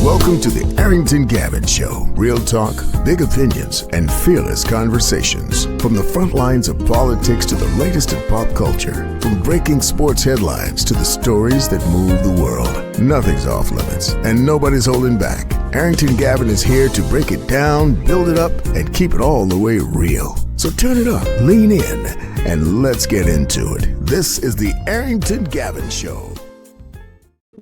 Welcome to the Arrington Gavin Show. Real talk, big opinions, and fearless conversations. From the front lines of politics to the latest in pop culture. From breaking sports headlines to the stories that move the world. Nothing's off limits, and nobody's holding back. Arrington Gavin is here to break it down, build it up, and keep it all the way real. So turn it up, lean in, and let's get into it. This is the Arrington Gavin Show.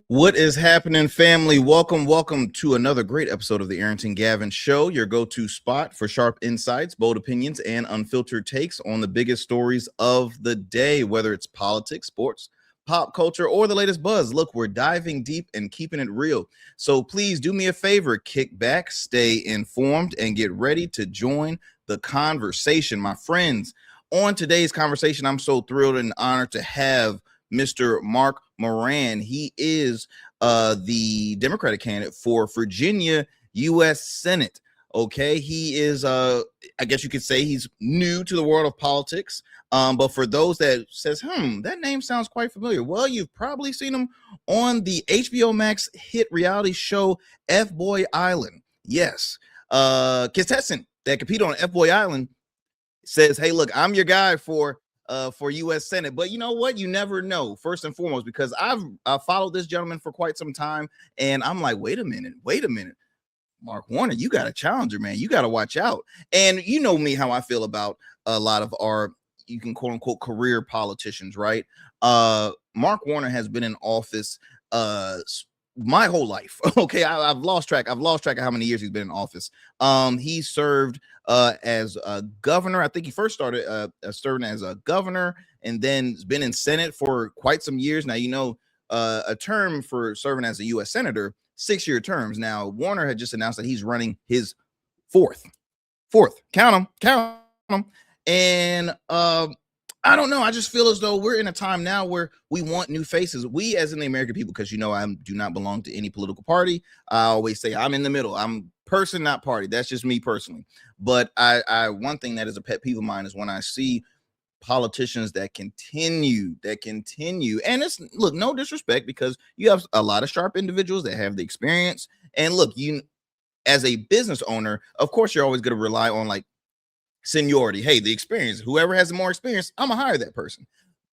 What is happening, family? Welcome to another great episode of the Arrington Gavin Show, your go-to spot for sharp insights, bold opinions, and unfiltered takes on the biggest stories of the day, whether it's politics, sports, pop culture, or the latest buzz. Look, we're diving deep and keeping it real. So please do me a favor, kick back, stay informed, and get ready to join the conversation. My friends, on today's conversation, I'm so thrilled and honored to have Mr. Mark Moran. He is the Democratic candidate for Virginia U.S. Senate. Okay, he is, I guess you could say he's new to the world of politics. But for those that says, that name sounds quite familiar. Well, you've probably seen him on the HBO Max hit reality show FBoy Island. Yes, contestant that compete on FBoy Island says, hey, look, I'm your guy for U.S. Senate. But you know what? You never know, first and foremost, because I've followed this gentleman for quite some time. And I'm like, wait a minute. Mark Warner, you got a challenger, man. You got to watch out. And you know me, how I feel about a lot of our, you can quote unquote, career politicians, right? Mark Warner has been in office my whole life. Okay, I've lost track. I've lost track of how many years he's been in office. He served as a governor. I think he first started serving as a governor, and then has been in Senate for quite some years now. You know, a term for serving as a U.S. senator, 6-year terms. Now, Warner had just announced that he's running his fourth. Count them. And I don't know. I just feel as though we're in a time now where we want new faces. We, as in the American people, because you know I do not belong to any political party. I always say I'm in the middle. I'm person, not party. That's just me personally. But I one thing that is a pet peeve of mine is when I see politicians that continue. And it's, look, no disrespect, because you have a lot of sharp individuals that have the experience. And look, you as a business owner, of course, you're always going to rely on like seniority. Hey, the experience, whoever has the more experience, I'm gonna hire that person.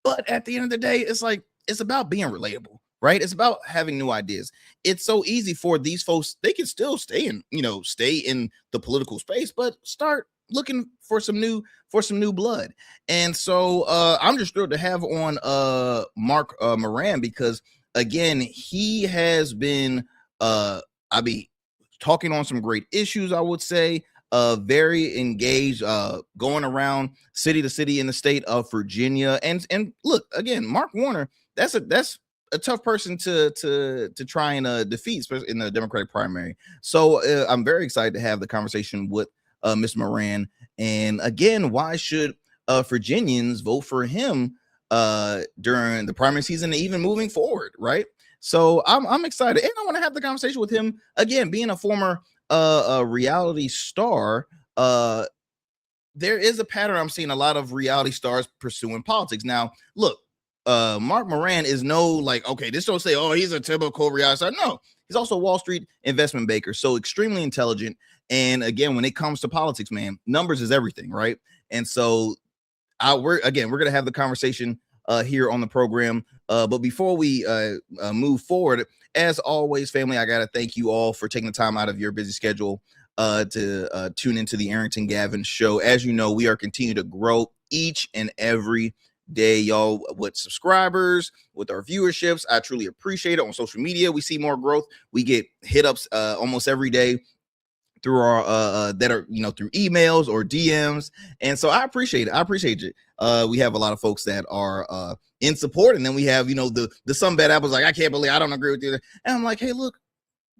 But at the end of the day, it's like, it's about being relatable, right? It's about having new ideas. It's so easy for these folks. They can still stay in the political space, but start looking for some new blood. And so I'm just thrilled to have on Mark Moran, because again, he has been talking on some great issues, I would say. Very engaged, going around city to city in the state of Virginia. And look, again, Mark Warner, that's a tough person to try and defeat, especially in the Democratic primary. So I'm very excited to have the conversation with Mr. Moran. And again, why should Virginians vote for him during the primary season and even moving forward, right? So I'm excited, and I want to have the conversation with him again, being a former a reality star. There is a pattern I'm seeing a lot of reality stars pursuing politics. Now, look, Mark Moran is no like, okay, this don't say, oh, he's a typical reality star. No, he's also a Wall Street investment banker, so extremely intelligent. And again, when it comes to politics, man, numbers is everything, right? And so we're gonna have the conversation here on the program. But before we move forward, as always, family, I got to thank you all for taking the time out of your busy schedule to tune into the Arrington Gavin Show. As you know, we are continuing to grow each and every day, y'all, with subscribers, with our viewerships. I truly appreciate it. On social media, we see more growth. We get hit ups almost every day through our that are through emails or DMs, and so I appreciate it. We have a lot of folks that are in support, and then we have the some bad apples like, I can't believe I don't agree with you, and I'm like, hey, look,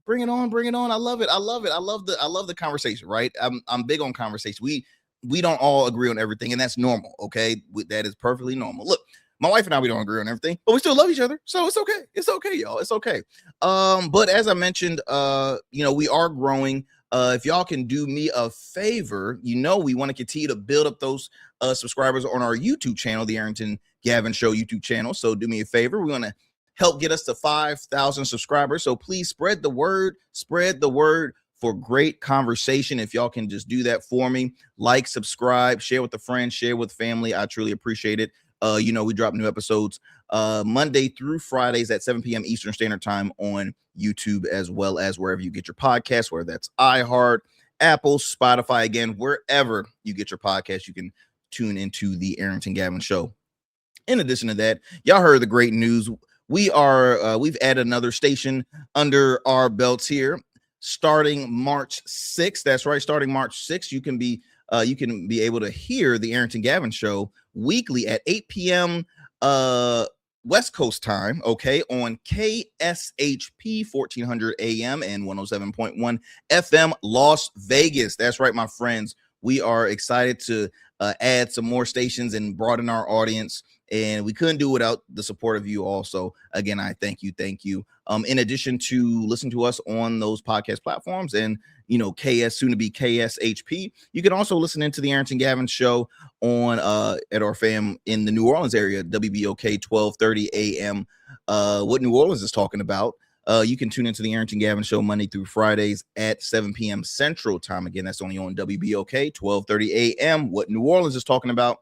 bring it on. I love it. I love the conversation, right? I'm big on conversation. We don't all agree on everything, and that's normal. Okay, that is perfectly normal. Look, my wife and I, we don't agree on everything, but we still love each other, so it's okay, y'all. It's okay. But as I mentioned, we are growing. If y'all can do me a favor, we want to continue to build up those subscribers on our YouTube channel, the Arrington Gavin Show YouTube channel. So do me a favor. We want to help get us to 5,000 subscribers. So please spread the word for great conversation. If y'all can just do that for me, like, subscribe, share with a friend, share with family. I truly appreciate it. We drop new episodes Monday through Fridays at 7 p.m. Eastern Standard Time on YouTube, as well as wherever you get your podcasts, whether that's iHeart, Apple, Spotify. Again, wherever you get your podcast, you can tune into the Arrington Gavin Show. In addition to that, y'all heard the great news. We've added another station under our belts here starting March 6th. That's right, starting March 6th, you can be able to hear the Arrington Gavin Show weekly at 8 p.m. West Coast time, okay, on KSHP 1400 AM and 107.1 FM Las Vegas. That's right, my friends. We are excited to add some more stations and broaden our audience, and we couldn't do without the support of you all. So again, I thank you. In addition to listen to us on those podcast platforms and soon to be KSHP, you can also listen into the Arrington Gavin Show on at our fam in the New Orleans area, WBOK 1230 AM. What New Orleans is talking about. You can tune into the Arrington Gavin Show Monday through Fridays at 7 p.m. Central Time. Again, that's only on WBOK 1230 AM. What New Orleans is talking about.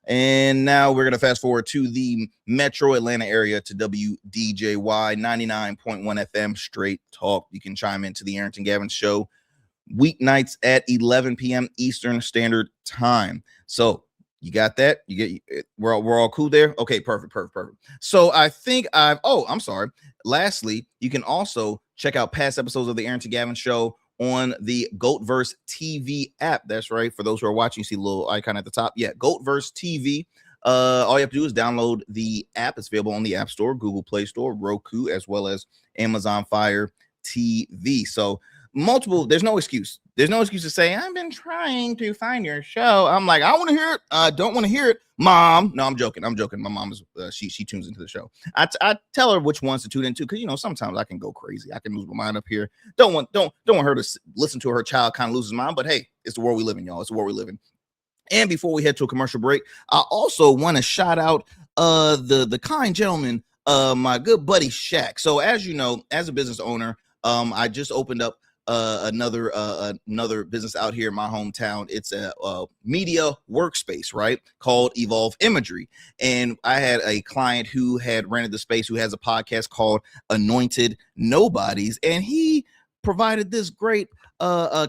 And now we're going to fast forward to the Metro Atlanta area to WDJY 99.1 FM Straight Talk. You can chime into the Arrington Gavin Show weeknights at 11 p.m. Eastern Standard Time. So you got that? We're all cool there? Okay, perfect. So I think I'm sorry. Lastly, you can also check out past episodes of the Arrington Gavin Show on the GOATverse TV app. That's right. For those who are watching, you see a little icon at the top. Yeah, GOATverse TV. All you have to do is download the app. It's available on the App Store, Google Play Store, Roku, as well as Amazon Fire TV. So there's no excuse. There's no excuse to say, I've been trying to find your show. I'm like, I want to hear it. I don't want to hear it, Mom. No, I'm joking. My mom is she tunes into the show. I tell her which ones to tune into, because sometimes I can go crazy. I can lose my mind up here. Don't want her to listen to her child kind of lose his mind. But hey, it's the world we live in, y'all. It's the world we live in. And before we head to a commercial break, I also want to shout out the kind gentleman, my good buddy Shaq. So as you know, as a business owner, I just opened up another business out here in my hometown. It's a media workspace, right, called Evolve Imagery. And I had a client who had rented the space, who has a podcast called Anointed Nobodies, and he provided this great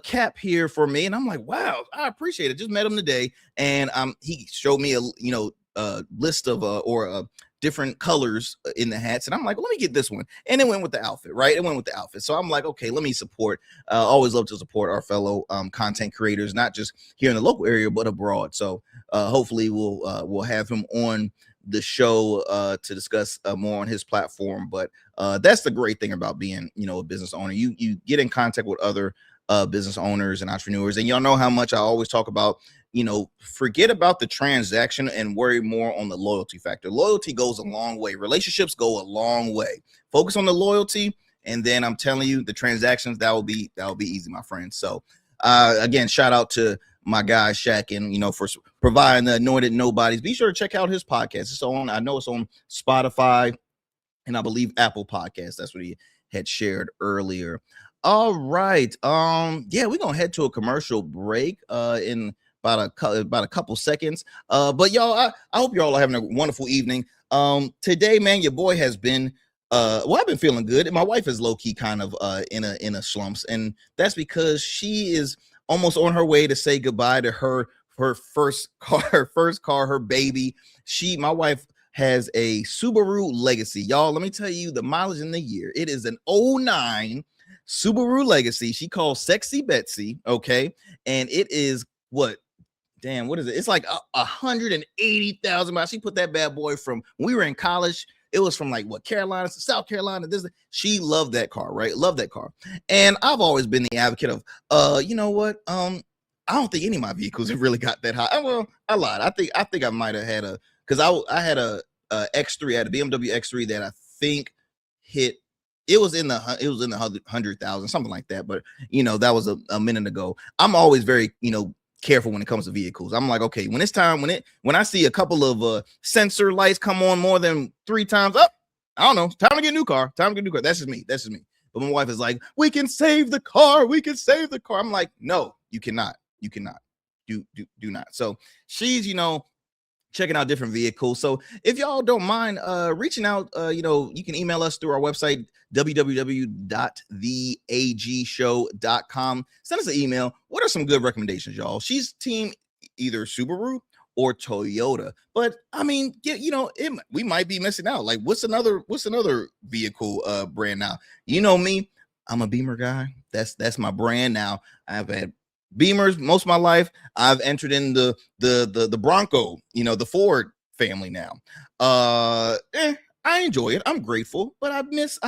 cap here for me. And I'm like, wow, I appreciate it. Just met him today, and he showed me a list of different colors in the hats, and I'm like, well, let me get this one. And it went with the outfit, right? It went with the outfit. So I'm like, okay, let me support. Always love to support our fellow content creators, not just here in the local area, but abroad. So hopefully we'll have him on the show to discuss more on his platform. But that's the great thing about being, a business owner. You get in contact with other business owners and entrepreneurs, and y'all know how much I always talk about, forget about the transaction and worry more on the loyalty factor. Loyalty goes a long way. Relationships go a long way. Focus on the loyalty, and then I'm telling you, the transactions, that will be easy, my friend. So again, shout out to my guy Shaq, and for providing the Anointed Nobodies. Be sure to check out his podcast. I know it's on Spotify and I believe Apple Podcasts. That's what he had shared earlier. All right. Yeah, we're gonna head to a commercial break in about a couple seconds. But y'all, I hope y'all are having a wonderful evening. Today, man, your boy has been I've been feeling good. My wife is low-key kind of in a slumps, and that's because she is almost on her way to say goodbye to her first car, her baby. My wife has a Subaru Legacy. Y'all, let me tell you the mileage in the year. It is an 09 Subaru Legacy. She calls Sexy Betsy, okay? And it is what is it? It's like 180,000 miles. She put that bad boy from when we were in college. It was from Carolina to South Carolina. She loved that car, right? Loved that car. And I've always been the advocate of, you know what? I don't think any of my vehicles have really got that high. Well, I lied. I think I might have had because I had a X3, I had a BMW X3 that I think hit. It was in the 100,000, something like that. But that was a minute ago. I'm always very careful when it comes to vehicles. I'm like, okay, when it's time, when I see a couple of sensor lights come on more than 3 times up, I don't know. Time to get a new car. That's just me. But my wife is like, we can save the car. I'm like, no, you cannot. Do not. So she's, checking out different vehicles. So if y'all don't mind reaching out, you can email us through our website, www.theagshow.com. Send us an email. What are some good recommendations, y'all? She's team either Subaru or Toyota, but I mean, we might be missing out. Like, what's another vehicle brand now? You know me, I'm a Beamer guy. That's my brand now. I've had Beamers most of my life. I've entered in the Bronco, the Ford family now. I enjoy it. I'm grateful, but I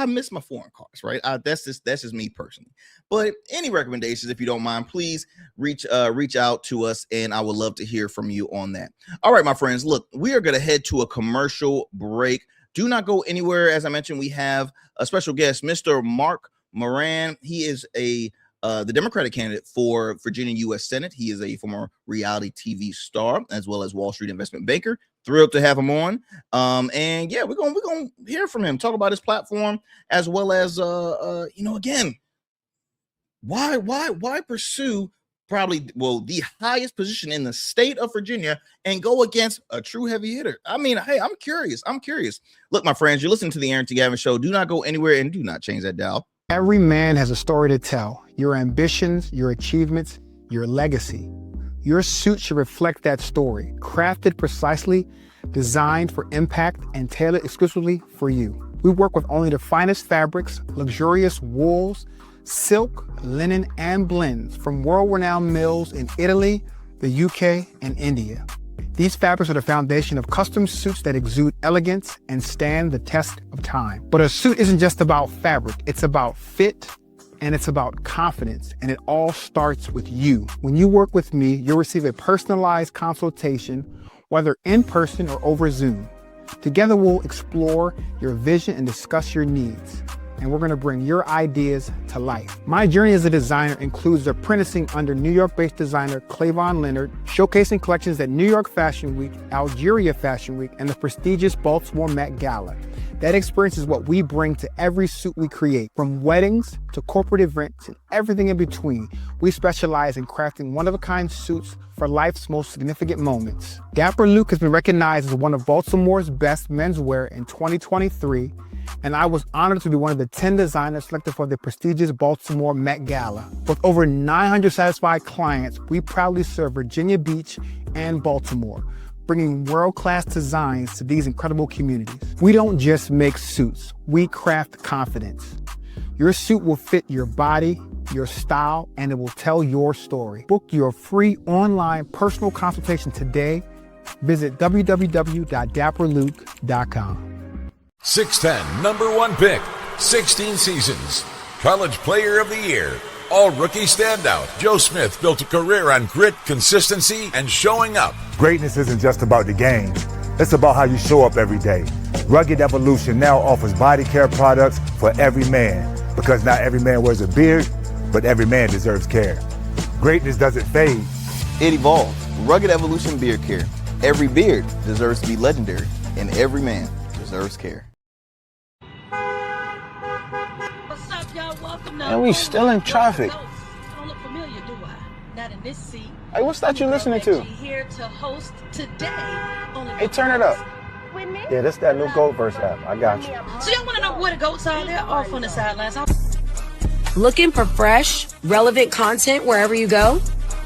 miss my foreign cars, right? That's just me personally. But any recommendations, if you don't mind, please reach out to us, and I would love to hear from you on that. All right, my friends, look, we are going to head to a commercial break. Do not go anywhere. As I mentioned, we have a special guest, Mr. Mark Moran. He is the Democratic candidate for Virginia U.S. Senate. He is a former reality TV star as well as Wall Street investment banker. Thrilled to have him on. And yeah, we're gonna hear from him, talk about his platform, as well as again, why pursue probably the highest position in the state of Virginia and go against a true heavy hitter. I mean, hey, I'm curious. Look, my friends, you're listening to the Arrington Gavin Show. Do not go anywhere and do not change that dial. Every man has a story to tell. Your ambitions, your achievements, your legacy. Your suit should reflect that story, crafted precisely, designed for impact, and tailored exclusively for you. We work with only the finest fabrics, luxurious wools, silk, linen, and blends from world-renowned mills in Italy, the UK, and India. These fabrics are the foundation of custom suits that exude elegance and stand the test of time. But a suit isn't just about fabric, it's about fit, and it's about confidence, and it all starts with you. When you work with me, you'll receive a personalized consultation, whether in person or over Zoom. Together, we'll explore your vision and discuss your needs, and we're gonna bring your ideas to life. My journey as a designer includes apprenticing under New York-based designer Clavon Leonard, showcasing collections at New York Fashion Week, Algeria Fashion Week, and the prestigious Baltimore Met Gala. That experience is what we bring to every suit we create, from weddings to corporate events and everything in between. We specialize in crafting one-of-a-kind suits for life's most significant moments. Dapper Luke has been recognized as one of Baltimore's best menswear in 2023, and I was honored to be one of the 10 designers selected for the prestigious Baltimore Met Gala. With over 900 satisfied clients, we proudly serve Virginia Beach and Baltimore, bringing world-class designs to these incredible communities. We don't just make suits, we craft confidence. Your suit will fit your body, your style, and it will tell your story. Book your free online personal consultation today. Visit www.dapperluke.com. 6'10", number one pick, 16 seasons, college player of the year, all-rookie standout. Joe Smith built a career on grit, consistency, and showing up. Greatness isn't just about the game. It's about how you show up every day. Rugged Evolution now offers body care products for every man, because not every man wears a beard, but every man deserves care. Greatness doesn't fade. It evolves. Rugged Evolution Beard Care. Every beard deserves to be legendary, and every man deserves care. What's up, y'all? Welcome to And we still in traffic. Don't look familiar, do I? Not in this seat. Hey, what's that you listening to? Here to host today. Hey, turn it up. Yeah, this that new Gold Verse app. I got you. So y'all want to know where the goats are? They're off on the sidelines. Looking for fresh, relevant content wherever you go?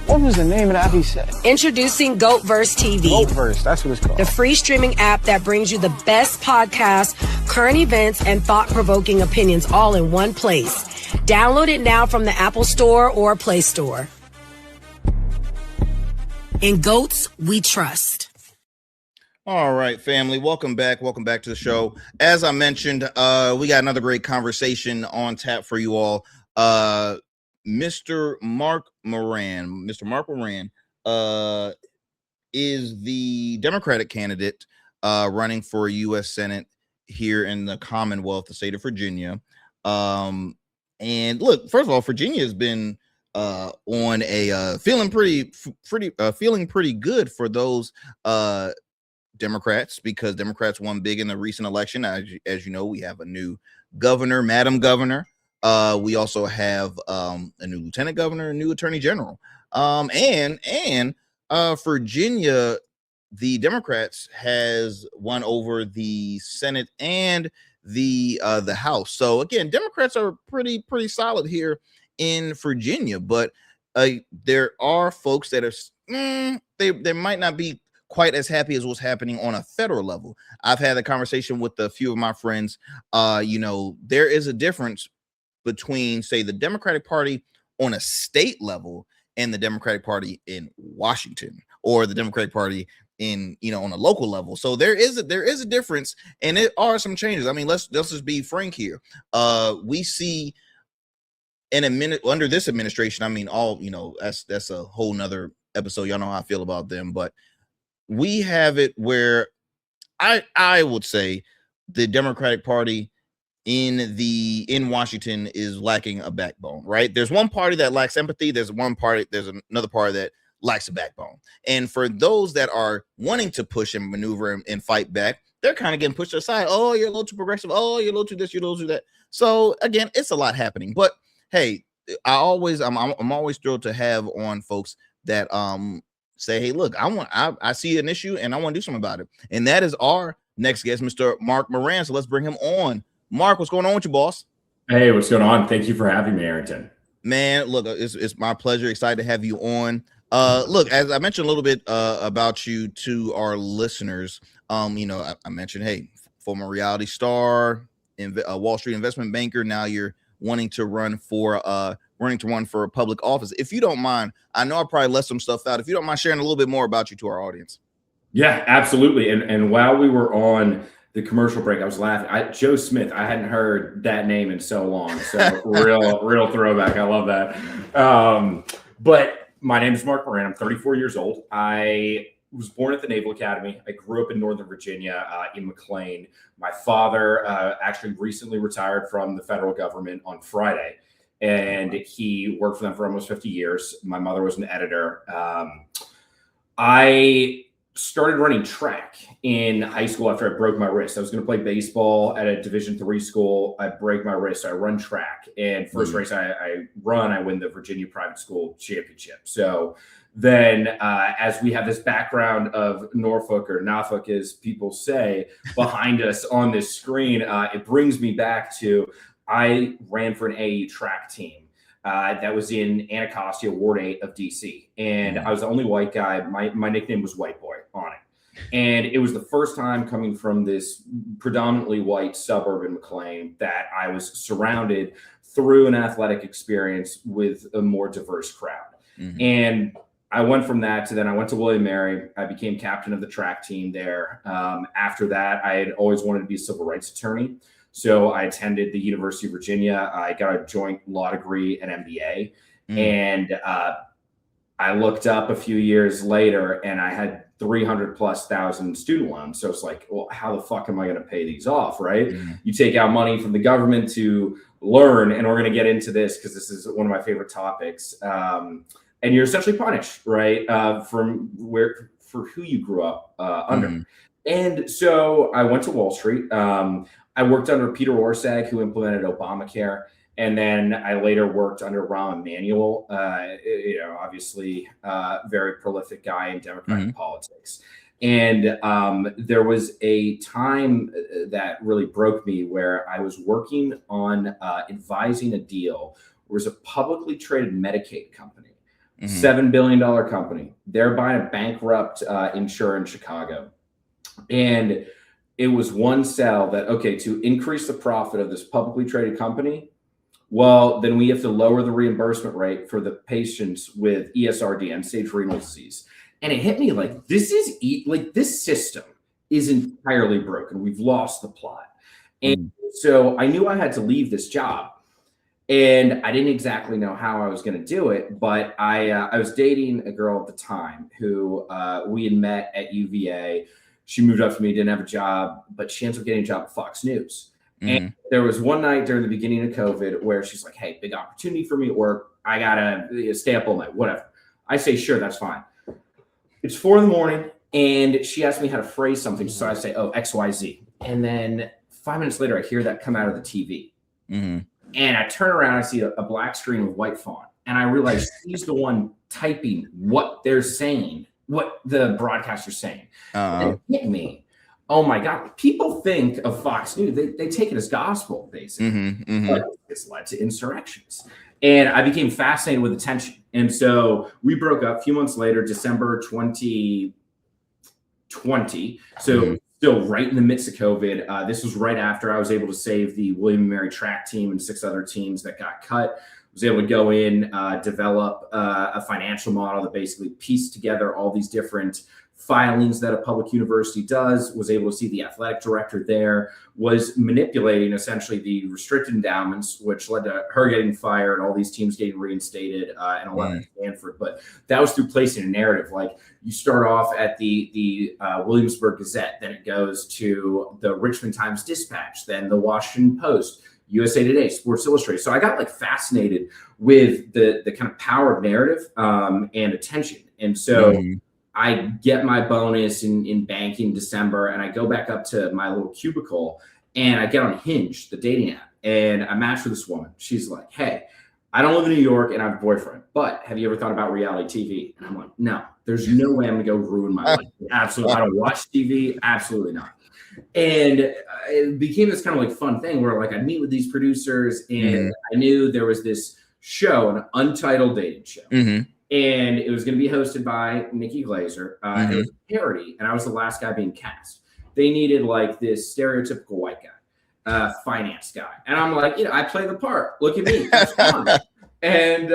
What was the name of that he said? Introducing GoatVerse TV. GoatVerse, that's what it's called. The free streaming app that brings you the best podcasts, current events, and thought-provoking opinions all in one place. Download it now from the Apple Store or Play Store. In Goats, we trust. All right, family. Welcome back. Welcome back to the show. As I mentioned, we got another great conversation on tap for you all. Mr. Mark Moran is the Democratic candidate running for U.S. Senate here in the Commonwealth, the state of Virginia. And look, first of all, Virginia has been on a feeling pretty good for those Democrats, because Democrats won big in the recent election. As you know, we have a new governor, Madam Governor. We also have a new lieutenant governor, a new attorney general. And Virginia, the Democrats has won over the Senate and the House. So again, Democrats are pretty solid here in Virginia, but there are folks that are they might not be quite as happy as what's happening on a federal level. I've had a conversation with a few of my friends. There is a difference between, say, the Democratic Party on a state level and the Democratic Party in Washington, or the Democratic Party in, on a local level. So there is a difference, and there are some changes. I mean, let's just be frank here. We see in a minute under this administration, I mean, that's a whole nother episode. Y'all know how I feel about them, but we have it where I would say the Democratic Party in Washington is lacking a backbone, right? There's one party that lacks empathy. There's another party that lacks a backbone. And for those that are wanting to push and maneuver and fight back, they're kind of getting pushed aside. Oh, you're a little too progressive. Oh, you're a little too this, you're a little too that. So again, it's a lot happening. But hey, I'm always thrilled to have on folks that say, hey, look, I see an issue and I want to do something about it. And that is our next guest, Mr. Mark Moran. So let's bring him on. Mark, what's going on with you, boss? Hey, what's going on? Thank you for having me, Arrington. Man, look, it's my pleasure. Excited to have you on. Look, as I mentioned a little bit about you to our listeners, I mentioned, hey, former reality star, Wall Street investment banker. Now you're wanting to run for a public office. If you don't mind, I know I probably left some stuff out. If you don't mind sharing a little bit more about you to our audience. Yeah, absolutely. And while we were on the commercial break, I was laughing. Joe Smith, I hadn't heard that name in so long. So real throwback. I love that. But my name is Mark Moran. I'm 34 years old. I was born at the Naval Academy. I grew up in Northern Virginia, in McLean. My father actually recently retired from the federal government on Friday, and he worked for them for almost 50 years. My mother was an editor. I started running track in high school after I broke my wrist. I was going to play baseball at a Division III school. I break my wrist. I run track, and first race I win the Virginia private school championship. So then as we have this background of Norfolk, or Norfolk as people say, behind us on this screen, it brings me back to, I ran for an AAU track team. That was in Anacostia, Ward 8 of DC. And I was the only white guy. My nickname was White Boy on it. And it was the first time coming from this predominantly white suburb in McLean that I was surrounded through an athletic experience with a more diverse crowd. Mm-hmm. And I went from that to then I went to William Mary. I became captain of the track team there. After that, I had always wanted to be a civil rights attorney. So I attended the University of Virginia. I got a joint law degree and MBA. And I looked up a few years later and I had 300,000+ student loans. So it's like, well, how the fuck am I going to pay these off? Right. You take out money from the government to learn, and we're going to get into this because this is one of my favorite topics. And you're essentially punished, right? For who you grew up under. And so I went to Wall Street. I worked under Peter Orszag, who implemented Obamacare. And then I later worked under Rahm Emanuel, obviously very prolific guy in Democratic politics. And there was a time that really broke me where I was working on advising a deal. There was a publicly traded Medicaid company, $7 billion company. They're buying a bankrupt insurer in Chicago. And it was one sell that, okay, to increase the profit of this publicly traded company, well, then we have to lower the reimbursement rate for the patients with ESRD, end-stage renal disease. And it hit me like, this system is entirely broken. We've lost the plot. And so I knew I had to leave this job. And I didn't exactly know how I was going to do it, but I was dating a girl at the time who we had met at UVA. She moved up to me, didn't have a job, but she ends up getting a job at Fox News. And there was one night during the beginning of COVID where she's like, hey, big opportunity for me at work. I got to stay up all night, whatever. I say, sure, that's fine. It's 4 a.m. And she asked me how to phrase something. So I say, oh, XYZ. And then 5 minutes later, I hear that come out of the TV. Mm-hmm. And I turn around, I see a black screen with white font. And I realize she's the one typing what they're saying, what the broadcaster's saying. And it hit me. Oh my God. People think of Fox News, they take it as gospel, basically. Mm-hmm. Mm-hmm. But it's led to insurrections. And I became fascinated with attention. And so we broke up a few months later, December 2020. So still right in the midst of COVID. This was right after I was able to save the William and Mary track team and 6 other teams that got cut. I was able to go in, develop a financial model that basically pieced together all these different filings that a public university does, was able to see the athletic director there, was manipulating essentially the restricted endowments, which led to her getting fired, all these teams getting reinstated, and 11 at Stanford. But that was through placing a narrative. Like, you start off at the Williamsburg Gazette, then it goes to the Richmond Times-Dispatch, then the Washington Post, USA Today, Sports Illustrated. So I got like fascinated with the kind of power of narrative and attention. And so I get my bonus in banking in December, and I go back up to my little cubicle, and I get on Hinge, the dating app, and I match with this woman. She's like, hey, I don't live in New York and I have a boyfriend, but have you ever thought about reality TV? And I'm like, no, there's no way I'm going to go ruin my life. Absolutely. I don't watch TV. Absolutely not. And it became this kind of like fun thing where like I'd meet with these producers, and I knew there was this show, an untitled dating show. And it was going to be hosted by Nikki Glazer. It was a parody, and I was the last guy being cast. They needed like this stereotypical white guy, finance guy. And I'm like, I play the part. Look at me. That's fun. And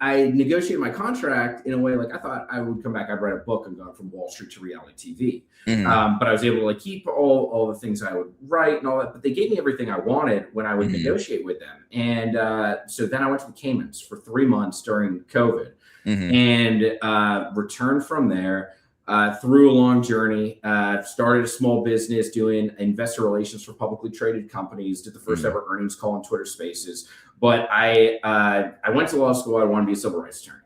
I negotiated my contract in a way like I thought I would come back. I'd write a book and go from Wall Street to reality TV. But I was able to like keep all the things I would write and all that. But they gave me everything I wanted when I would negotiate with them. And so then I went to the Caymans for 3 months during COVID. And returned from there through a long journey, started a small business doing investor relations for publicly traded companies, did the first ever earnings call on Twitter Spaces. But I went to law school. I wanted to be a civil rights attorney.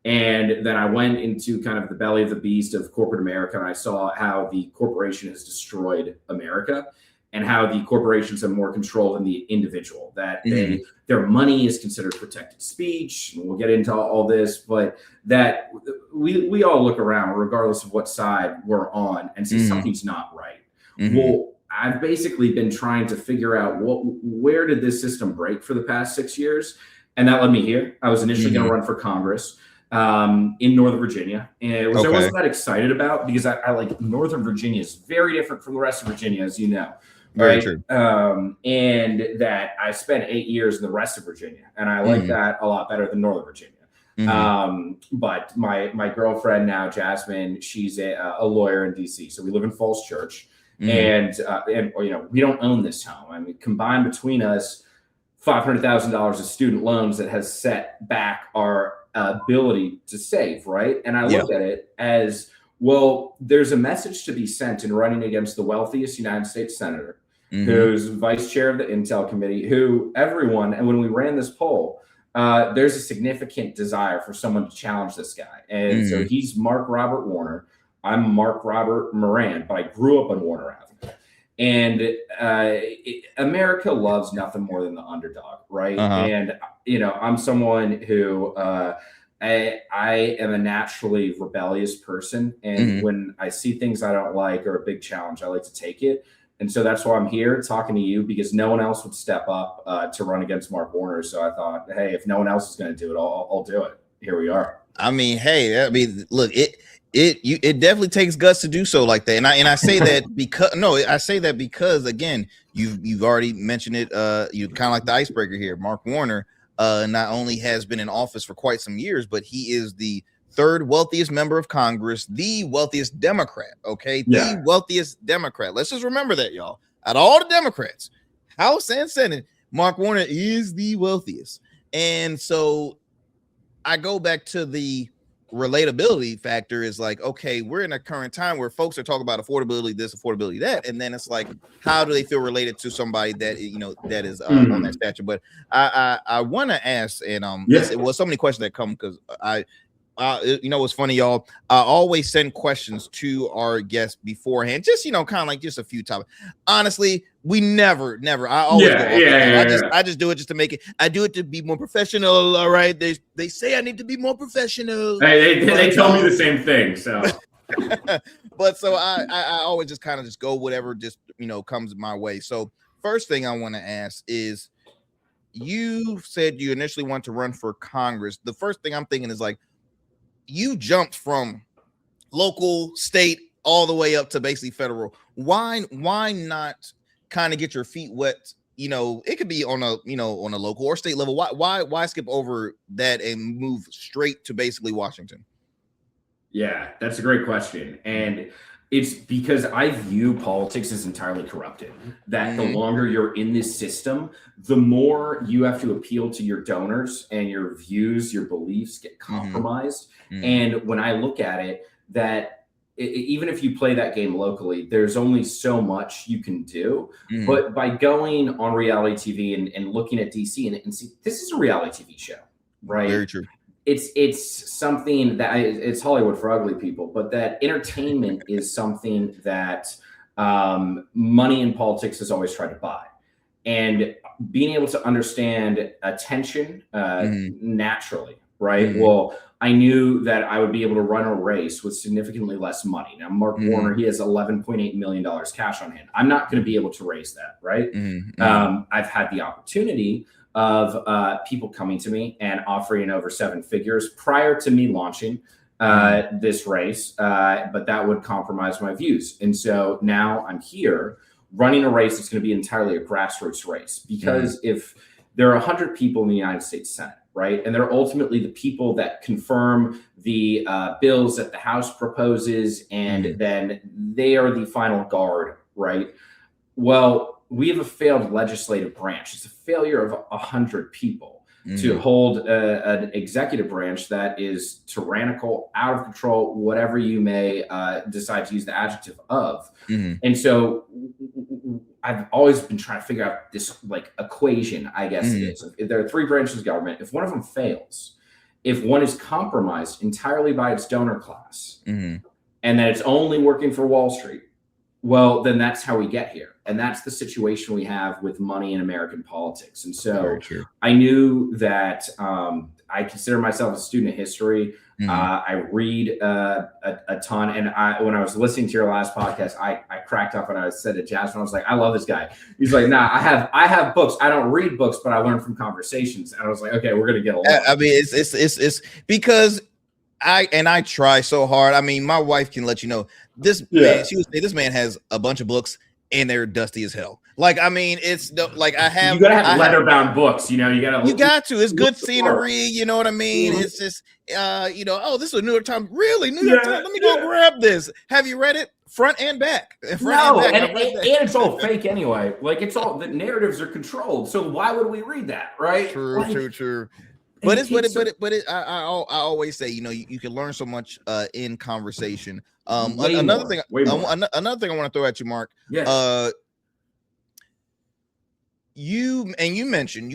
And then I went into kind of the belly of the beast of corporate America, and I saw how the corporation has destroyed America, and how the corporations have more control than the individual, that their money is considered protected speech. And we'll get into all this, but that we all look around regardless of what side we're on and see something's not right. Well, I've basically been trying to figure out where did this system break for the past 6 years? And that led me here. I was initially going to run for Congress in Northern Virginia, and which I wasn't that excited about because I like Northern Virginia is very different from the rest of Virginia, as you know. Very true. And that I spent 8 years in the rest of Virginia, and I like that a lot better than Northern Virginia. But my girlfriend now, Jasmine, she's a lawyer in DC. So we live in Falls Church, and we don't own this home. I mean, combined between us, $500,000 of student loans that has set back our ability to save. Right. And I look at it as, well, there's a message to be sent in running against the wealthiest United States senator, who's vice chair of the Intel Committee, and when we ran this poll, there's a significant desire for someone to challenge this guy. And so he's Mark Robert Warner. I'm Mark Robert Moran, but I grew up on Warner Avenue. And America loves nothing more than the underdog, right? And, I'm someone who I am a naturally rebellious person. And when I see things I don't like or a big challenge, I like to take it. And so that's why I'm here talking to you, because no one else would step up to run against Mark Warner. So I thought, hey, if no one else is going to do it, I'll do it. Here we are. I mean, hey, look, it definitely takes guts to do so like that. And I say that because again, you've already mentioned it. You kind of like the icebreaker here. Mark Warner not only has been in office for quite some years, but he is the third wealthiest member of Congress, the wealthiest Democrat. Okay, the wealthiest Democrat. Let's just remember that, y'all. Out of all the Democrats, House and Senate, Mark Warner is the wealthiest. And so I go back to the relatability factor is like, okay, we're in a current time where folks are talking about affordability, this, affordability, that, and then it's like, how do they feel related to somebody that that is on that stature? But I want to ask, and it was so many questions that come because you know what's funny, y'all? I always send questions to our guests beforehand, just kind of like just a few topics. Honestly, we never. I always go off. I just do it just to make it. I do it to be more professional. All right, they say I need to be more professional. They tell me the same thing. So, but so I always just kind of just go whatever just comes my way. So first thing I want to ask is, you said you initially want to run for Congress. The first thing I'm thinking is like, you jumped from local, state, all the way up to basically federal. Why not kind of get your feet wet? It could be on a on a local or state level. Why skip over that and move straight to basically Washington? Yeah, that's a great question. And it's because I view politics as entirely corrupted, that the longer you're in this system, the more you have to appeal to your donors and your views, your beliefs get compromised. And when I look at it, that even if you play that game locally, there's only so much you can do. But by going on reality TV and looking at DC and see, this is a reality TV show, right? Very true. It's something that it's Hollywood for ugly people, but that entertainment is something that money in politics has always tried to buy. And being able to understand attention naturally, right? Well, I knew that I would be able to run a race with significantly less money. Now, Mark Warner, he has $11.8 million cash on hand. I'm not going to be able to raise that, right? I've had the opportunity of people coming to me and offering over 7 figures prior to me launching this race, but that would compromise my views. And so now I'm here running a race that's going to be entirely a grassroots race, because if there are 100 people in the United States Senate, right, and they're ultimately the people that confirm the bills that the House proposes, and then they are the final guard, right? Well, we have a failed legislative branch. It's a failure of 100 people to hold an executive branch that is tyrannical, out of control, whatever you may decide to use the adjective of. And so I've always been trying to figure out this equation, I guess it is. If there are 3 branches of government, if one of them fails, if one is compromised entirely by its donor class, and that it's only working for Wall Street, well, then that's how we get here. And that's the situation we have with money in American politics. And so I knew that I consider myself a student of history. I read a ton. And when I was listening to your last podcast, I cracked up and I said to Jasmine, I was like, I love this guy. He's like, nah, I have books. I don't read books, but I learn from conversations. And I was like, okay, we're going to get along. I mean, it's because I try so hard. I mean, my wife can let you know this man, she would say this man has a bunch of books and they're dusty as hell. Like, I mean, it's like I have. You gotta have leather-bound books, you got to. It's good scenery, you know what I mean? It's just, oh, this is a New York Times. Really, New York Times? Let me go grab this. Have you read it, front and back? And it's all fake anyway. Like, it's all the narratives are controlled. So why would we read that, right? True. But I always say, you can learn so much in conversation. Another thing I want to throw at you, Mark. You mentioned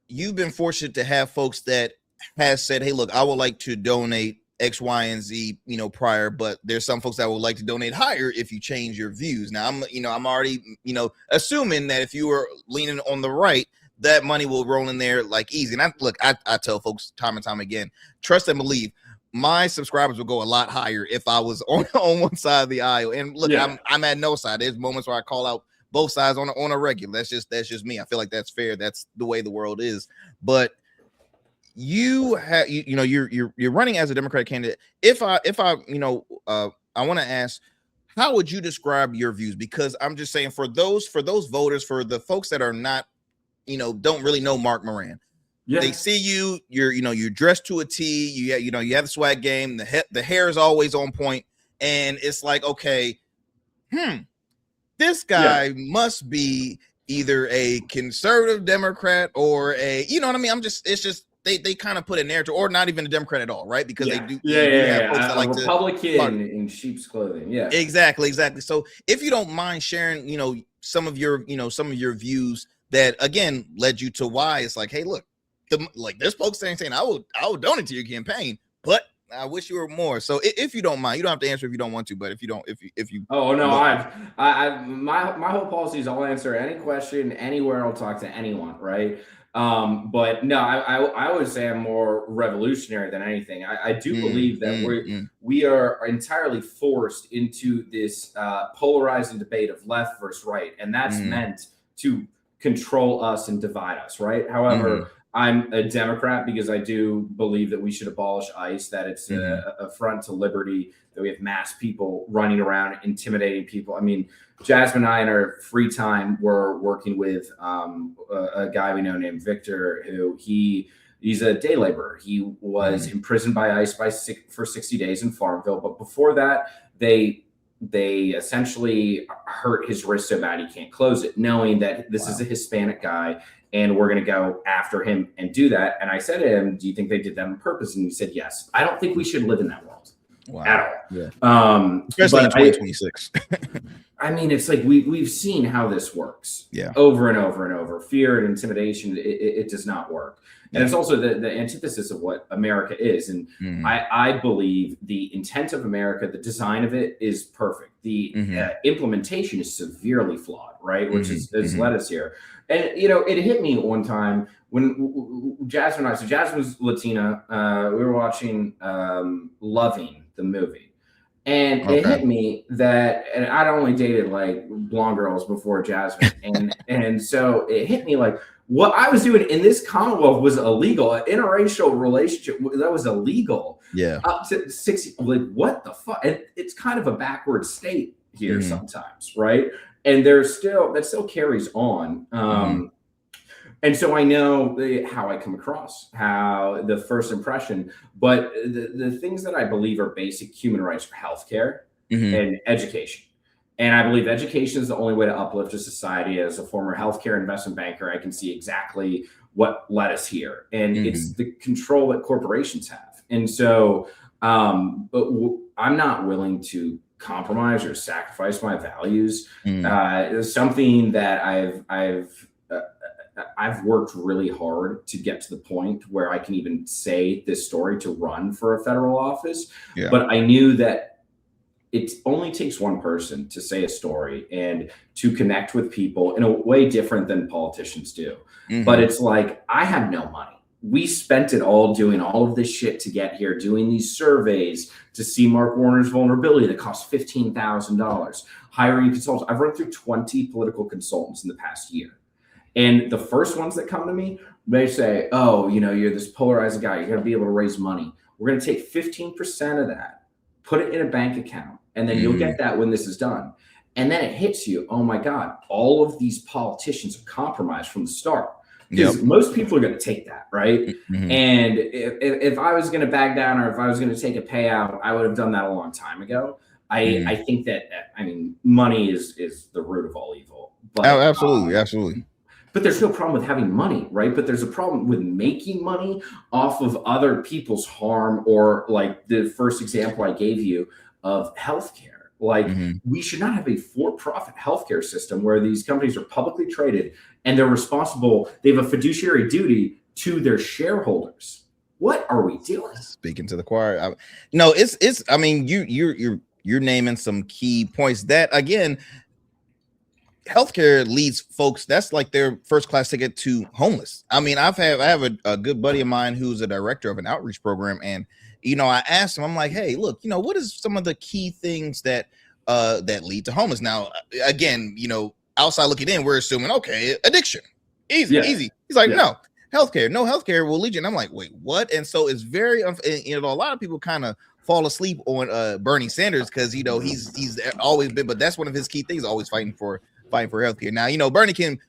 you've been fortunate to have folks that has said, hey, look, I would like to donate X, Y, and Z, prior, but there's some folks that would like to donate higher if you change your views. Now I'm already, assuming that if you were leaning on the right, that money will roll in there like easy. And I tell folks time and time again, trust and believe. My subscribers will go a lot higher if I was on one side of the aisle. And look, I'm at no side. There's moments where I call out both sides on a regular. That's just me. I feel like that's fair. That's the way the world is. But you have, you're running as a Democratic candidate. If I want to ask, how would you describe your views? Because I'm just saying, for those voters, for the folks that are not, don't really know Mark Moran. They see you're dressed to a T. You have the swag game. The hair is always on point, and it's like, okay, this guy must be either a conservative Democrat or a, you know what I mean? It's just they kind of put a narrative, or not even a Democrat at all, right? Because they do. Have folks that like Republican in sheep's clothing. Yeah, exactly. So if you don't mind sharing, some of your views that again led you to why it's like, hey, look. There's folks saying I will donate to your campaign, but I wish you were more. So if you don't mind, you don't have to answer if you don't want to, but if you don't, if you oh no, my whole policy is I'll answer any question anywhere. I'll talk to anyone, right? But no, I would say I'm more revolutionary than anything. I do believe that we are entirely forced into this polarizing debate of left versus right, and that's meant to control us and divide us, right? However, I'm a Democrat because I do believe that we should abolish ICE, that it's an affront to liberty, that we have mass people running around intimidating people. I mean, Jasmine and I in our free time were working with a guy we know named Victor, who he's a day laborer. He was imprisoned by ICE for 60 days in Farmville. But before that, they essentially hurt his wrist so bad he can't close it, knowing that this is a Hispanic guy and we're going to go after him and do that. And I said to him, do you think they did that on purpose? And he said, yes. I don't think we should live in that world at all. Yeah. Especially in 2026. I mean, it's like we've seen how this works over and over and over. Fear and intimidation, it does not work. And it's also the antithesis of what America is. And I believe the intent of America, the design of it is perfect. The implementation is severely flawed, right? Which has led us here. And, you know, it hit me one time when Jasmine and I, so Jasmine's Latina, we were watching Loving, the movie. And it hit me that, and I'd only dated like blonde girls before Jasmine. And so it hit me like, what I was doing in this Commonwealth was illegal. An interracial relationship, that was illegal. Yeah. Up to 60, like, what the fuck? It's kind of a backward state here sometimes, right? And that still carries on. And so I know how I come across, how the first impression, but the things that I believe are basic human rights for healthcare and education. And I believe education is the only way to uplift a society. As a former healthcare investment banker, I can see exactly what led us here. And it's the control that corporations have. And so but I'm not willing to compromise or sacrifice my values. It's something that I've worked really hard to get to the point where I can even say this story to run for a federal office. Yeah. But I knew that it only takes one person to say a story and to connect with people in a way different than politicians do. But it's like, I have no money. We spent it all doing all of this shit to get here, doing these surveys to see Mark Warner's vulnerability that cost $15,000, hiring consultants. I've run through 20 political consultants in the past year. And the first ones that come to me, they say, oh, you know, you're this polarized guy. You're going to be able to raise money. We're going to take 15% of that, put it in a bank account, and then you'll get that when this is done. And then it hits you. Oh, my God, all of these politicians are compromised from the start. Because most people are going to take that, right? And if I was going to back down or if I was going to take a payout, I would have done that a long time ago. I think that, I mean, money is the root of all evil. But, absolutely. But there's no problem with having money, right? But there's a problem with making money off of other people's harm, or like the first example I gave you of healthcare. Like we should not have a for-profit healthcare system where these companies are publicly traded and they're responsible. They have a fiduciary duty to their shareholders. What are we doing? Speaking to the choir. No, it's. I mean, you're naming some key points that, again, healthcare leads folks. That's like their first class ticket to homeless. I mean, I have a good buddy of mine who's a director of an outreach program, and you know, I asked him, I'm like, hey, look, you know, what is some of the key things that lead to homeless? Now, again, you know, outside looking in, we're assuming, okay, addiction, easy. He's like, no, healthcare will lead you. And I'm like, wait, what? And so it's very, you know, a lot of people kind of fall asleep on Bernie Sanders because, you know, he's always been, but that's one of his key things, always fighting for healthcare. Now, you know, Bernie can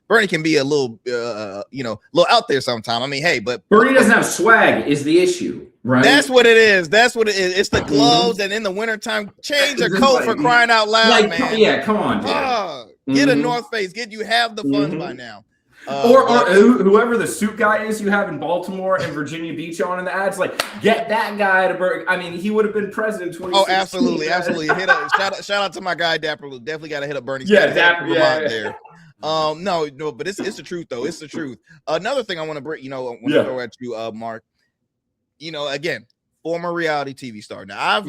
be a little, you know, a little out there sometime. I mean, hey, but Bernie doesn't have swag is the issue, right? That's what it is. It's the gloves, and in the wintertime, change a coat for crying out loud, man. Yeah, come on, dude. Get a North Face. You have the funds by now. Or whoever the suit guy is you have in Baltimore and Virginia Beach on in the ads, like, get that guy to I mean, he would have been president in 2016. Oh, absolutely. Shout out to my guy Dapper Luke. Definitely got to hit up Bernie. Dapper. There. No, but it's the truth though. It's the truth. Another thing I want to bring, you know, throw at you, Mark. You know, again, former reality TV star. Now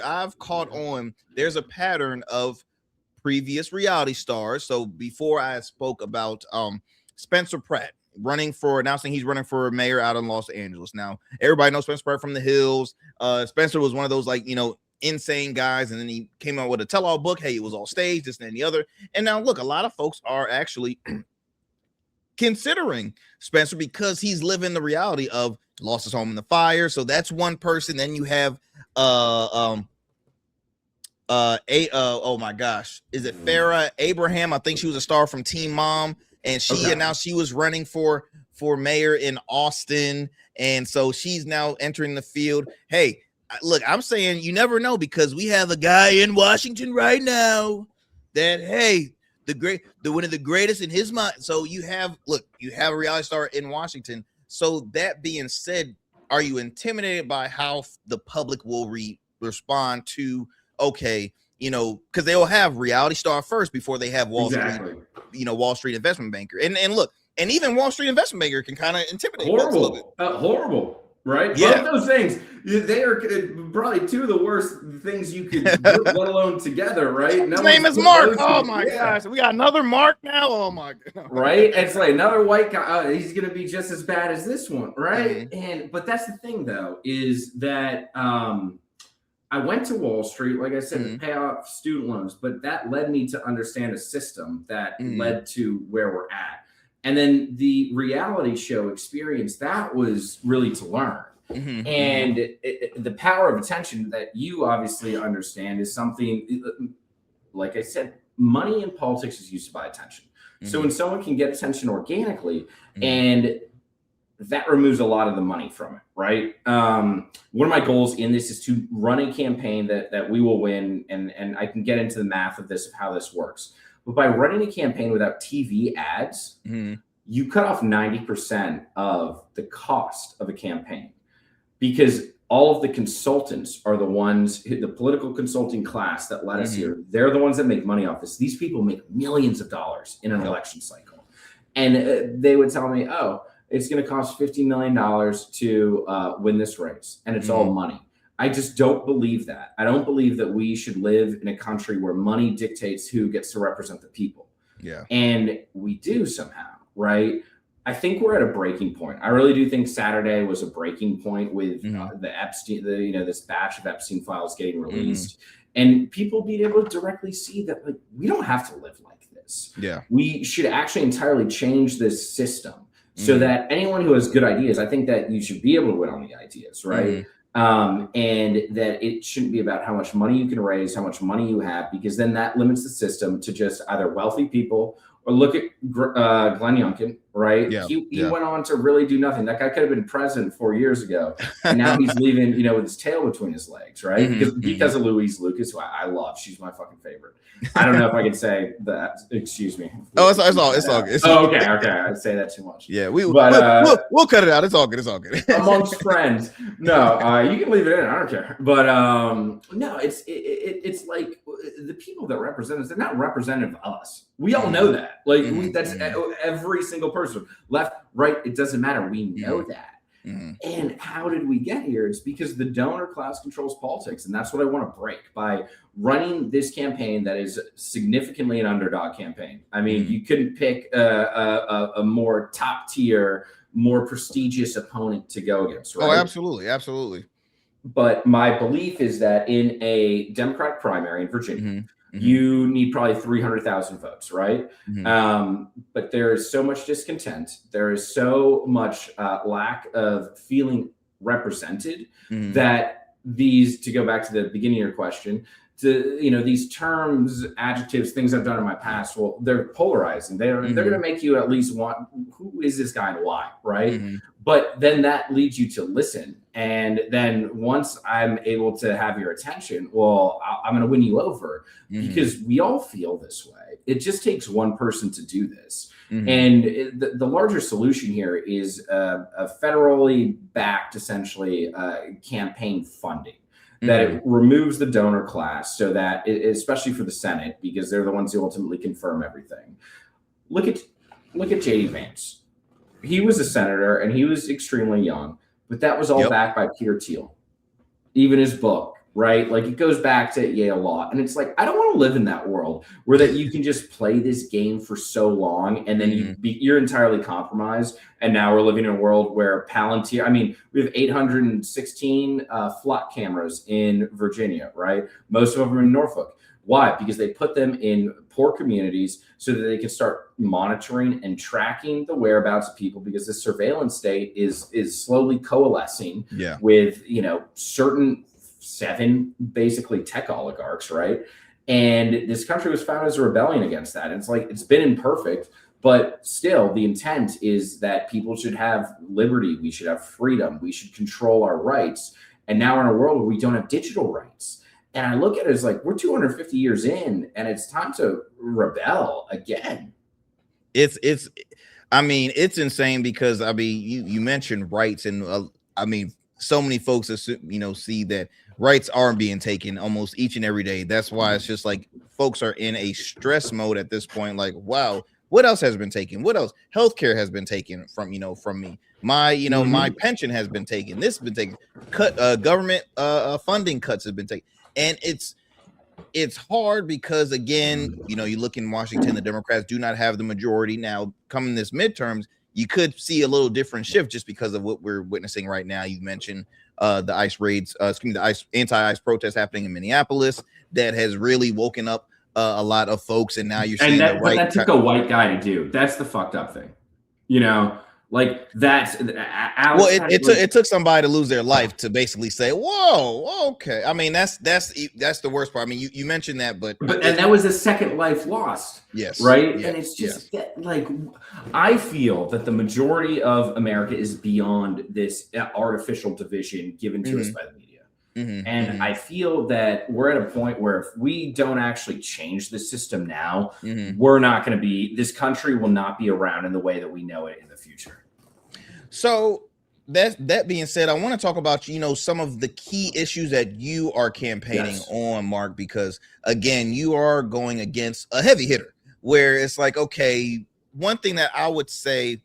I've caught on. There's a pattern of previous reality stars. So before I spoke about Spencer Pratt announcing he's running for mayor out in Los Angeles. Now everybody knows Spencer Pratt from The Hills. Spencer was one of those insane guys, and then he came out with a tell-all book. Hey, it was all staged, this and the other. And now look, a lot of folks are actually considering Spencer because he's living the reality of lost his home in the fire. So that's one person. Then you have oh my gosh, is it Farrah Abraham? I think she was a star from Teen Mom, and she announced she was running for mayor in Austin, and so she's now entering the field. Hey, look, I'm saying you never know, because we have a guy in Washington right now that, hey, one of the greatest in his mind. So you have a reality star in Washington. So that being said, are you intimidated by how the public will respond to, okay, because they will have reality star first before they have Wall Street, Wall Street investment banker. And look, and even Wall Street investment banker can kind of intimidate. Horrible. Right? Yeah. Both those things, they are probably two of the worst things you could do, let alone together, right? His name is Mark. Oh my gosh. We got another Mark now. Oh my God. Right? It's like another white guy. He's going to be just as bad as this one, right? But that's the thing, though, is that I went to Wall Street, like I said, to pay off student loans, but that led me to understand a system that led to where we're at. And then the reality show experience, that was really to learn. And the power of attention that you obviously understand is something, like I said, money in politics is used to buy attention. So when someone can get attention organically, and that removes a lot of the money from it, right? One of my goals in this is to run a campaign that we will win, and I can get into the math of this, of how this works. But by running a campaign without TV ads, you cut off 90% of the cost of a campaign, because all of the consultants are the ones, the political consulting class that led us here. They're the ones that make money off this. These people make millions of dollars in an election cycle. And they would tell me, oh, it's going to cost $50 million to win this race. And it's all money. I just don't believe that. I don't believe that we should live in a country where money dictates who gets to represent the people. Yeah. And we do somehow, right? I think we're at a breaking point. I really do think Saturday was a breaking point with the Epstein, this batch of Epstein files getting released, and people being able to directly see that, like, we don't have to live like this. Yeah. We should actually entirely change this system so that anyone who has good ideas, I think that you should be able to win on the ideas, right? And that it shouldn't be about how much money you can raise, how much money you have, because then that limits the system to just either wealthy people, or look at Glenn Youngkin, right? Yeah, he went on to really do nothing. That guy could have been president 4 years ago, and now he's leaving, with his tail between his legs, right? Because of Louise Lucas, who I love. She's my fucking favorite. I don't know if I can say that. Excuse me. Oh, it's all good. Okay. I say that too much. Yeah, we'll cut it out. It's all good. Amongst friends, no, you can leave it in. I don't care. But no, it's like the people that represent us, they're not representative of us. We all know that. Like that's every single person, left, right. It doesn't matter. We know that. And how did we get here? It's because the donor class controls politics. And that's what I want to break by running this campaign that is significantly an underdog campaign. I mean, you couldn't pick a more top tier, more prestigious opponent to go against, right? Oh, absolutely. But my belief is that in a Democratic primary in Virginia, you need probably 300,000 votes, right? But there is so much discontent. There is so much lack of feeling represented that these, to go back to the beginning of your question, these terms, adjectives, things I've done in my past, well, they're polarizing. They're going to make you at least want, who is this guy and why, right? But then that leads you to listen. And then once I'm able to have your attention, well, I'm going to win you over because we all feel this way. It just takes one person to do this. And the larger solution here is a federally backed, essentially, campaign funding. That it removes the donor class so that, especially for the Senate, because they're the ones who ultimately confirm everything. Look at J.D. Vance. He was a senator and he was extremely young, but that was all backed by Peter Thiel. Even his book, right? Like, it goes back to Yale Law. And it's like, I don't want to live in that world where that you can just play this game for so long and then you're entirely compromised. And now we're living in a world where Palantir, I mean, we have 816 flock cameras in Virginia, right? Most of them are in Norfolk. Why? Because they put them in poor communities so that they can start monitoring and tracking the whereabouts of people, because the surveillance state is slowly coalescing with, you know, certain 7 basically tech oligarchs, right? And this country was founded as a rebellion against that. And it's like, it's been imperfect, but still the intent is that people should have liberty. We should have freedom. We should control our rights. And now we're in a world where we don't have digital rights. And I look at it as like, we're 250 years in and it's time to rebel again. I mean, it's insane because, I mean, you mentioned rights, and I mean, so many folks, you know, see that rights aren't being taken almost each and every day. That's why it's just like folks are in a stress mode at this point. Like, wow, what else has been taken? What else? Healthcare has been taken from me. My, my pension has been taken. This has been taken. Government funding cuts have been taken. And it's hard because, again, you look in Washington, the Democrats do not have the majority. Now, coming this midterms, you could see a little different shift just because of what we're witnessing right now. You mentioned the ICE raids, the anti-ICE protests happening in Minneapolis that has really woken up a lot of folks. And now you're seeing but that took a white guy to do. That's the fucked up thing, Like, that's it took somebody to lose their life to basically say, whoa, okay. I mean, that's the worst part. I mean, you mentioned that, but and that was a second life lost. Yes. Right. Yes, and it's just like, I feel that the majority of America is beyond this artificial division given to us by the media. And I feel that we're at a point where if we don't actually change the system now, we're not going to be, this country will not be around in the way that we know it in the future. So that being said, I want to talk about, some of the key issues that you are campaigning on, Mark, because again, you are going against a heavy hitter where it's like, okay, one thing that I would say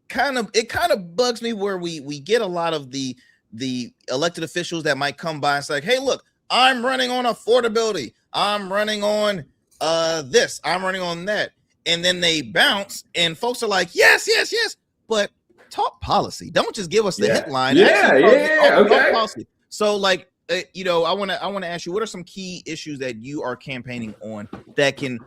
it kind of bugs me where we get a lot of the elected officials that might come by and say, hey, look, I'm running on affordability. I'm running on this. I'm running on that. And then they bounce and folks are like, yes, but talk policy. Don't just give us the headline. Okay. Policy. So like, I want to ask you, what are some key issues that you are campaigning on that can,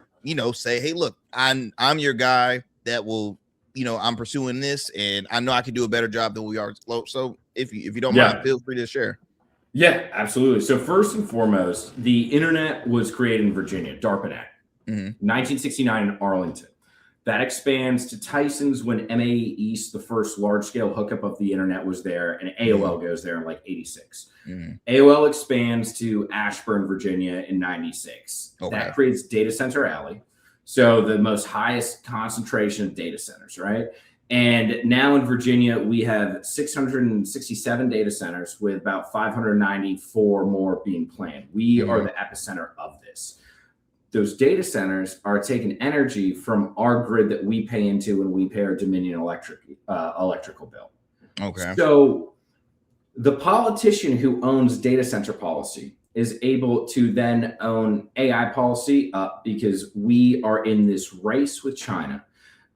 say, hey, look, I'm your guy that will, I'm pursuing this and I know I can do a better job than we are. So if you don't mind, feel free to share. Yeah, absolutely. So first and foremost, the internet was created in Virginia, DARPA Act, 1969 in Arlington. That expands to Tyson's when MA East, the first large-scale hookup of the internet, was there, and AOL goes there in like 86. AOL expands to Ashburn, Virginia in 96. Okay. That creates Data Center Alley. So the most highest concentration of data centers, right? And now in Virginia, we have 667 data centers with about 594 more being planned. We are the epicenter of this. Those data centers are taking energy from our grid that we pay into when we pay our Dominion electrical bill. Okay. So the politician who owns data center policy is able to then own AI policy because we are in this race with China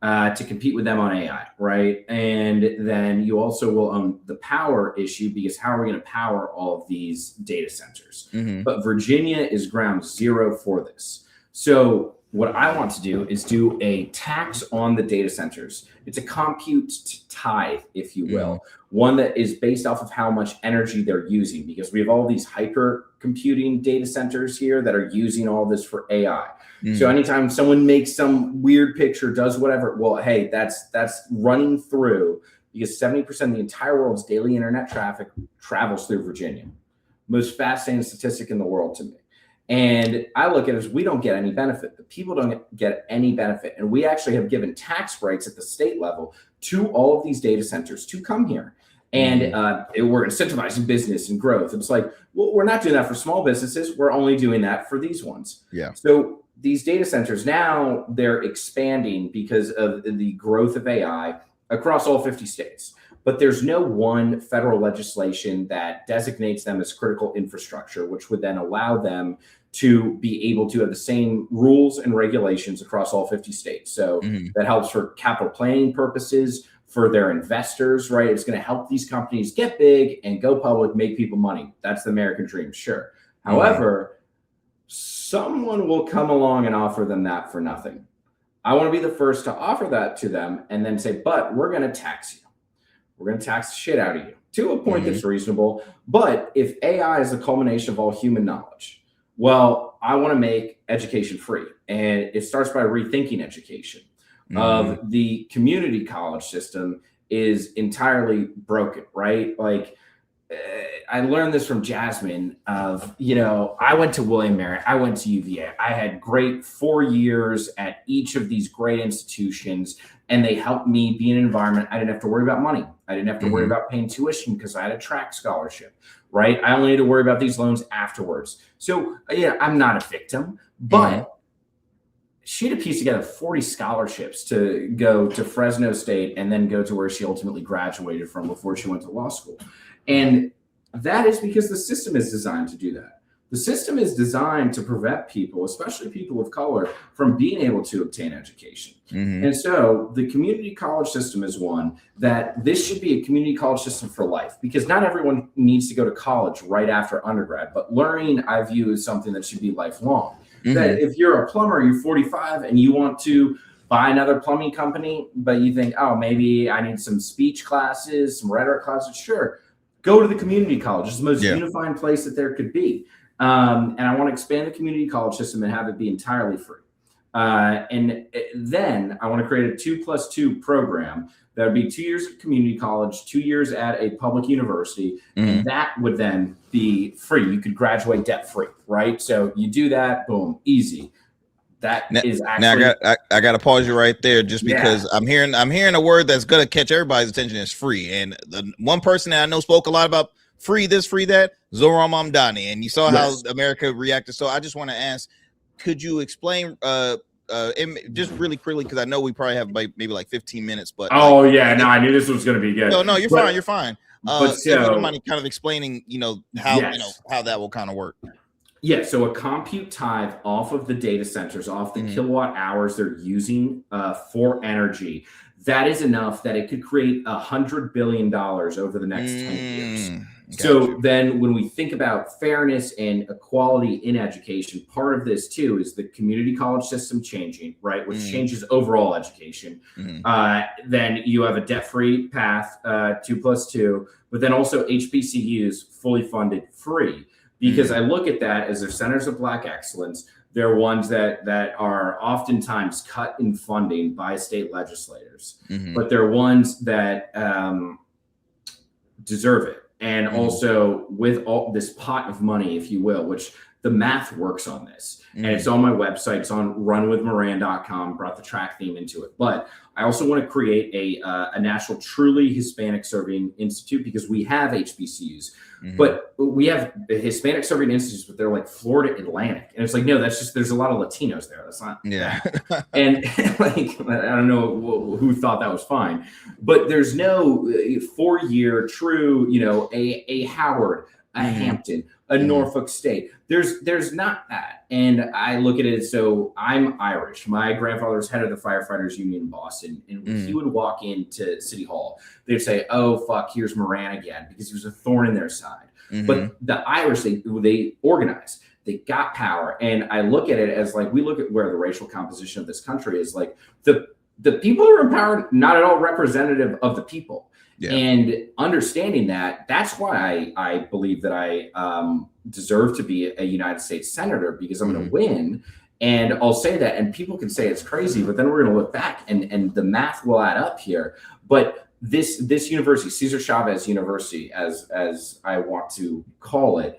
to compete with them on AI, right? And then you also will own the power issue because how are we going to power all of these data centers? But Virginia is ground zero for this. So what I want to do is do a tax on the data centers. It's a compute tithe, if you will, one that is based off of how much energy they're using, because we have all these hyper computing data centers here that are using all this for AI. So anytime someone makes some weird picture, does whatever, well, hey, that's running through, because 70% of the entire world's daily internet traffic travels through Virginia. Most fascinating statistic in the world to me. And I look at it as we don't get any benefit. The people don't get any benefit. And we actually have given tax breaks at the state level to all of these data centers to come here. And we're incentivizing business and growth. It's like, well, we're not doing that for small businesses. We're only doing that for these ones. Yeah. So these data centers now, they're expanding because of the growth of AI across all 50 states. but there's no one federal legislation that designates them as critical infrastructure, which would then allow them to be able to have the same rules and regulations across all 50 states. So that helps for capital planning purposes, for their investors, right? It's going to help these companies get big and go public, make people money. That's the American dream, sure. However, someone will come along and offer them that for nothing. I want to be the first to offer that to them and then say, but we're going to tax you. We're going to tax the shit out of you to a point that's reasonable. But if AI is the culmination of all human knowledge, well, I want to make education free. And it starts by rethinking education. Of the community college system is entirely broken, right? Like, I learned this from Jasmine of, I went to William Mary, I went to UVA. I had great 4 years at each of these great institutions, and they helped me be in an environment. I didn't have to worry about money. I didn't have to worry about paying tuition because I had a track scholarship, right? I only had to worry about these loans afterwards. So, I'm not a victim, but she had to piece together 40 scholarships to go to Fresno State and then go to where she ultimately graduated from before she went to law school. And that is because the system is designed to do that. The system is designed to prevent people, especially people of color, from being able to obtain education. And so the community college system is one that this should be a community college system for life, because not everyone needs to go to college right after undergrad, but learning, I view, is something that should be lifelong. That if you're a plumber, you're 45 and you want to buy another plumbing company, but you think, oh, maybe I need some speech classes, some rhetoric classes. Sure. Go to the community college. It's the most unifying place that there could be. And I want to expand the community college system and have it be entirely free. And then I want to create a 2+2 program that would be 2 years at community college, 2 years at a public university, and that would then be free. You could graduate debt free, right? So you do that, boom, easy. Is actually. Now I got to pause you right there, just because I'm hearing a word that's gonna catch everybody's attention is free. And the one person that I know spoke a lot about free this, free that, Zohran Mamdani, and you saw how America reacted. So I just want to ask, could you explain? Just really quickly, because I know we probably have maybe like 15 minutes, but I knew this was going to be good. No, you're fine. If you don't mind kind of explaining, how that will kind of work. Yeah, so a compute tithe off of the data centers, off the kilowatt hours they're using for energy, that is enough that it could create $100 billion over the next 10 years. So then when we think about fairness and equality in education, part of this too is the community college system changing, right? Which changes overall education. Then you have a debt-free path, 2+2, but then also HBCUs fully funded free. Because I look at that as their centers of Black excellence. They're ones that are oftentimes cut in funding by state legislators, but they're ones that deserve it. And also with all this pot of money, if you will, which the math works on this. And it's on my website. It's on runwithmoran.com, brought the track theme into it. But I also want to create a national, truly Hispanic serving institute, because we have HBCUs, but we have Hispanic serving institutes, but they're like Florida Atlantic. And it's like, no, that's just, there's a lot of Latinos there. That's not that. And like, I don't know who thought that was fine, but there's no 4-year true, a Howard, a Hampton, a Norfolk State. There's not that. And I look at it, so I'm Irish. My grandfather was head of the firefighters union in Boston. And when he would walk into City Hall, they'd say, oh, fuck, here's Moran again, because he was a thorn in their side. But the Irish, they organized. They got power. And I look at it as like, we look at where the racial composition of this country is, like the people who are in power, not at all representative of the people. And understanding that's why I believe that I deserve to be a United States senator, because I'm going to win. And I'll say that, and people can say it's crazy, but then we're going to look back and the math will add up here. But this university, Cesar Chavez University, as I want to call it,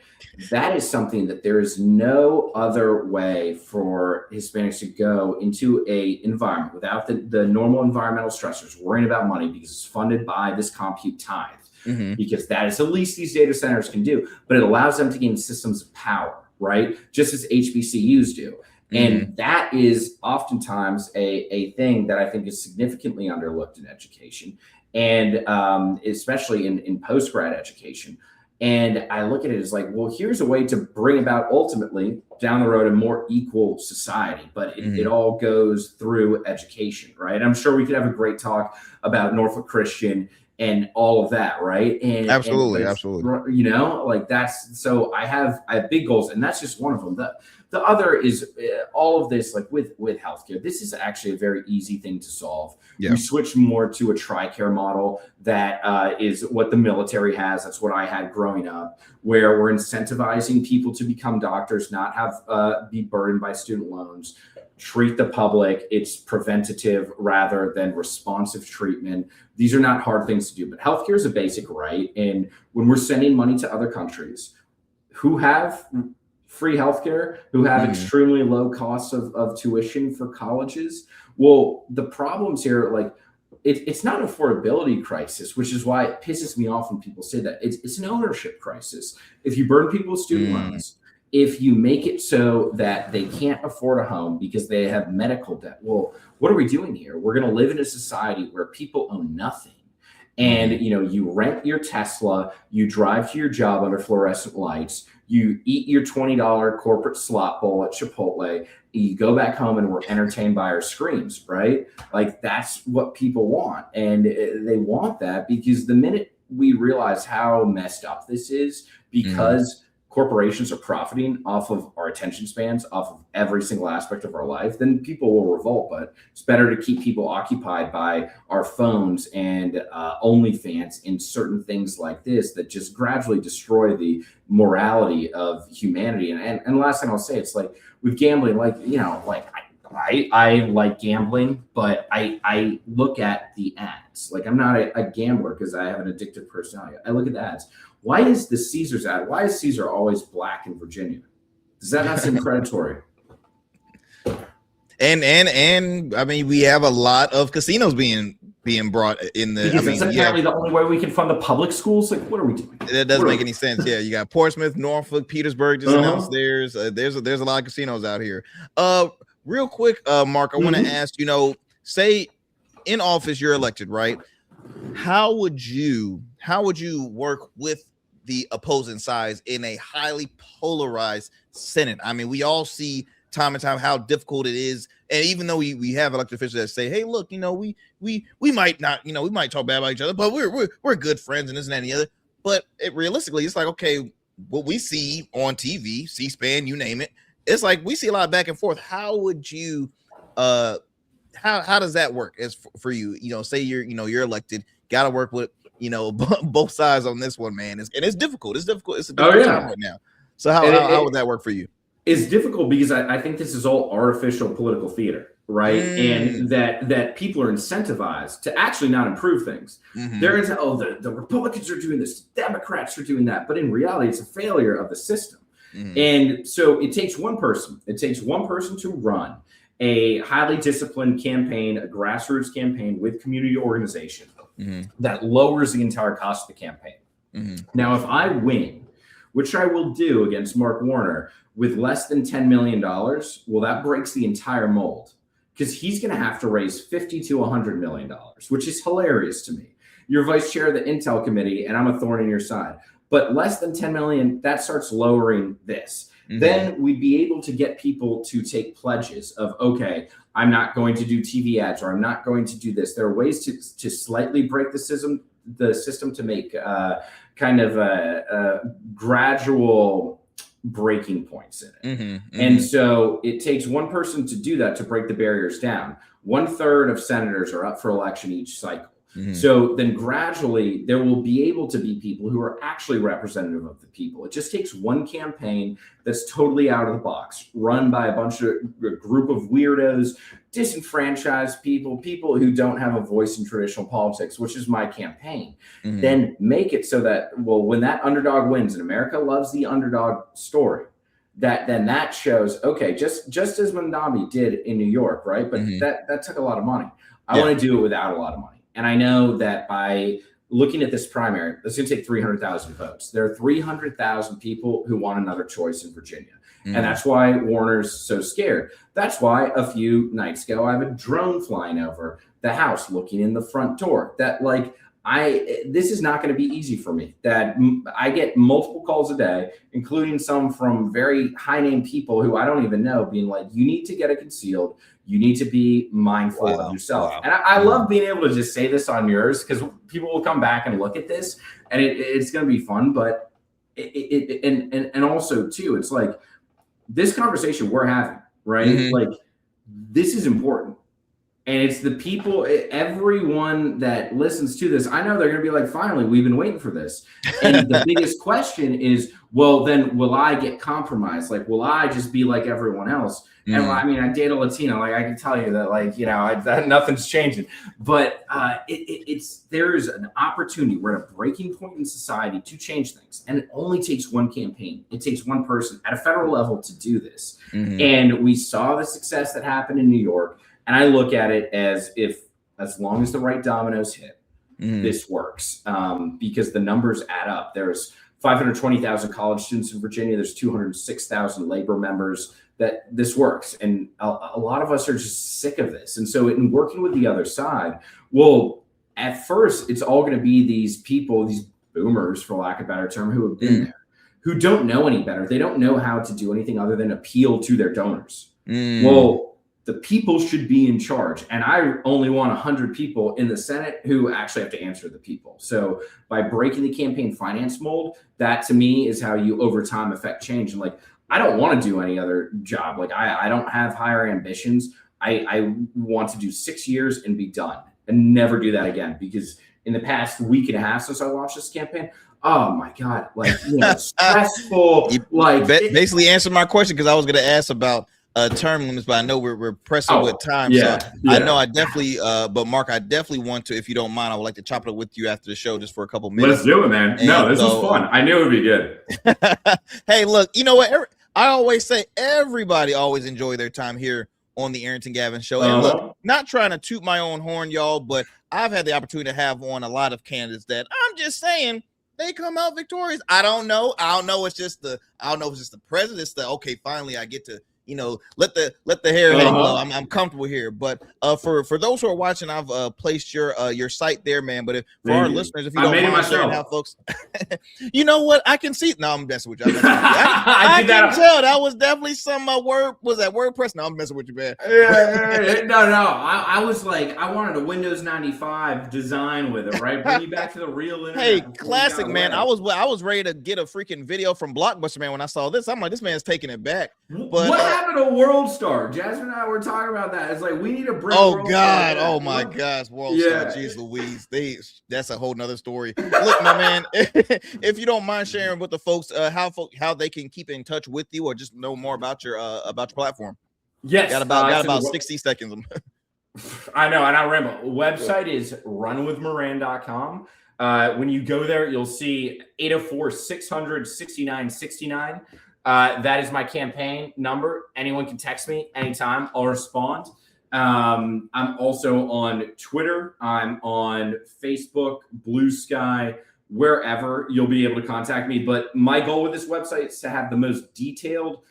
that is something that there is no other way for Hispanics to go into a environment without the normal environmental stressors, worrying about money, because it's funded by this compute tithe, because that is the least these data centers can do, but it allows them to gain systems of power, right? Just as HBCUs do. And that is oftentimes a thing that I think is significantly underlooked in education. and especially in post-grad education. And I look at it as like, well, here's a way to bring about ultimately down the road a more equal society, but it all goes through education, right? I'm sure we could have a great talk about Norfolk Christian and all of that, right? And absolutely. You know, like that's, so I have big goals, and that's just one of them. The other is all of this, like with healthcare. This is actually a very easy thing to solve. Yeah. We switch more to a TRICARE model that is what the military has. That's what I had growing up, where we're incentivizing people to become doctors, not have be burdened by student loans. Treat the public. It's preventative rather than responsive treatment. These are not hard things to do, but healthcare is a basic right. And when we're sending money to other countries who have free healthcare, who have extremely low costs of tuition for colleges, well, the problems here, like it's not an affordability crisis, which is why it pisses me off when people say that. It's an ownership crisis. If you burden people with student loans, if you make it so that they can't afford a home because they have medical debt, well, what are we doing here? We're going to live in a society where people own nothing. And, you know, you rent your Tesla, you drive to your job under fluorescent lights, you eat your $20 corporate slot bowl at Chipotle, you go back home and we're entertained by our screens, right? Like that's what people want. And they want that because the minute we realize how messed up this is, because corporations are profiting off of our attention spans, off of every single aspect of our life, then people will revolt. But it's better to keep people occupied by our phones and OnlyFans and certain things like this that just gradually destroy the morality of humanity. And last thing I'll say, it's like with gambling, like, you know, like I like gambling, but I look at the ads. Like I'm not a gambler because I have an addictive personality. I look at the ads. Why is the Caesars ad? Why is Caesar always black in Virginia? Does that not seem predatory? And I mean, we have a lot of casinos being brought in the. Because that's apparently the only way we can fund the public schools. Like, what are we doing? It doesn't make any sense. Yeah, you got Portsmouth, Norfolk, Petersburg just announced theirs. There's a lot of casinos out here. Real quick, Mark, I want to ask, you know, say in office you're elected, right? How would you work with the opposing sides in a highly polarized Senate? I mean, we all see time and time how difficult it is. And even though we have elected officials that say, hey, look, you know, we might not, you know, we might talk bad about each other, but we're good friends and this and that and the other. But realistically, it's like, okay, what we see on TV, C-SPAN, you name it, it's like we see a lot of back and forth. How would you how does that work as for you? You know, say you're elected, got to work with, you know, both sides on this one, man. It's difficult. It's difficult. It's a difficult time right now. So how would that work for you? It's difficult because I think this is all artificial political theater, right? And that people are incentivized to actually not improve things. They're into, the Republicans are doing this, the Democrats are doing that. But in reality, it's a failure of the system. And so it takes one person. It takes one person to run a highly disciplined campaign, a grassroots campaign with community organization that lowers the entire cost of the campaign. Now, if I win, which I will do against Mark Warner with less than $10 million, well, that breaks the entire mold because he's going to have to raise $50 to $100 million, which is hilarious to me. You're vice chair of the Intel committee and I'm a thorn in your side, but less than 10 million, that starts lowering this. Then we'd be able to get people to take pledges of, okay, I'm not going to do TV ads or I'm not going to do this. There are ways to slightly break the system to make kind of gradual breaking points in it. And so it takes one person to do that, to break the barriers down. 1/3 of senators are up for election each cycle. So then gradually there will be able to be people who are actually representative of the people. It just takes one campaign that's totally out of the box, run by a group of weirdos, disenfranchised people who don't have a voice in traditional politics, which is my campaign. Then make it so that, well, when that underdog wins, and America loves the underdog story, that shows, okay, just as Mandami did in New York, right? But that took a lot of money. I want to do it without a lot of money. And I know that by looking at this primary, it's going to take 300,000 votes. There are 300,000 people who want another choice in Virginia. And that's why Warner's so scared. That's why a few nights ago, I have a drone flying over the house, looking in the front door. That like this is not going to be easy for me. That I get multiple calls a day, including some from very high name people who I don't even know, being like, you need to get it concealed. You need to be mindful of yourself. And I love being able to just say this on yours, because people will come back and look at this, and it's going to be fun. But and also too, it's like this conversation we're having, right? Like this is important. And it's the people, everyone that listens to this, I know they're going to be like, finally, we've been waiting for this. And the biggest question is, well, then will I get compromised? Like, will I just be like everyone else? And I mean, I date a Latino. Like, I can tell you that, like, you know, nothing's changing. But there's an opportunity. We're at a breaking point in society to change things. And it only takes one campaign. It takes one person at a federal level to do this. And we saw the success that happened in New York. And I look at it as as long as the right dominoes hit, this works, because the numbers add up. There's 520,000 college students in Virginia. There's 206,000 labor members. That this works. And a lot of us are just sick of this. And so in working with the other side, well, at first, it's all going to be these people, these boomers, for lack of a better term, who have been there, who don't know any better. They don't know how to do anything other than appeal to their donors. Well, the people should be in charge. And I only want 100 people in the Senate who actually have to answer the people. So by breaking the campaign finance mold, that to me is how you over time affect change. And like, I don't want to do any other job. Like I don't have higher ambitions. I want to do 6 years and be done and never do that again. Because in the past week and a half since I launched this campaign, oh my God, like, you know, stressful. Like basically answered my question, because I was going to ask about term limits, but I know we're pressing with time. So I know I definitely, but Mark, I definitely want to, if you don't mind, I would like to chop it up with you after the show just for a couple minutes. Let's do it, man. No, this is fun. I knew it would be good. Hey, look, you know what? I always say everybody always enjoy their time here on the Arrington Gavin Show. And look, not trying to toot my own horn, y'all, but I've had the opportunity to have on a lot of candidates that I'm just saying they come out victorious. I don't know. I don't know if it's just the president. It's the, okay, finally I get to, you know, let the hair hang low. I'm comfortable here. But for those who are watching, I've placed your site there, man. But for our listeners, if you don't mind sharing how folks, you know what, I can see. No, I'm messing with you. I can tell that was definitely some WordPress. No, I'm messing with you, man. No. I was like, I wanted a Windows 95 design with it, right? Bring you back to the real internet. Hey, classic, man. I was ready to get a freaking video from Blockbuster, man. When I saw this, I'm like, this man's taking it back. But what happened to World Star? Jasmine and I were talking about that. It's like, we need to bring. Oh God! Oh my gosh! World Star, jeez Louise, that's a whole nother story. Look, my man, if you don't mind sharing with the folks how they can keep in touch with you or just know more about your platform. Yes, got about 60 seconds. I know, and I remember. Website is runwithmoran.com. When you go there, you'll see 804-600-6969. That is my campaign number. Anyone can text me anytime. I'll respond. I'm also on Twitter. I'm on Facebook, Blue Sky, wherever you'll be able to contact me. But my goal with this website is to have the most detailed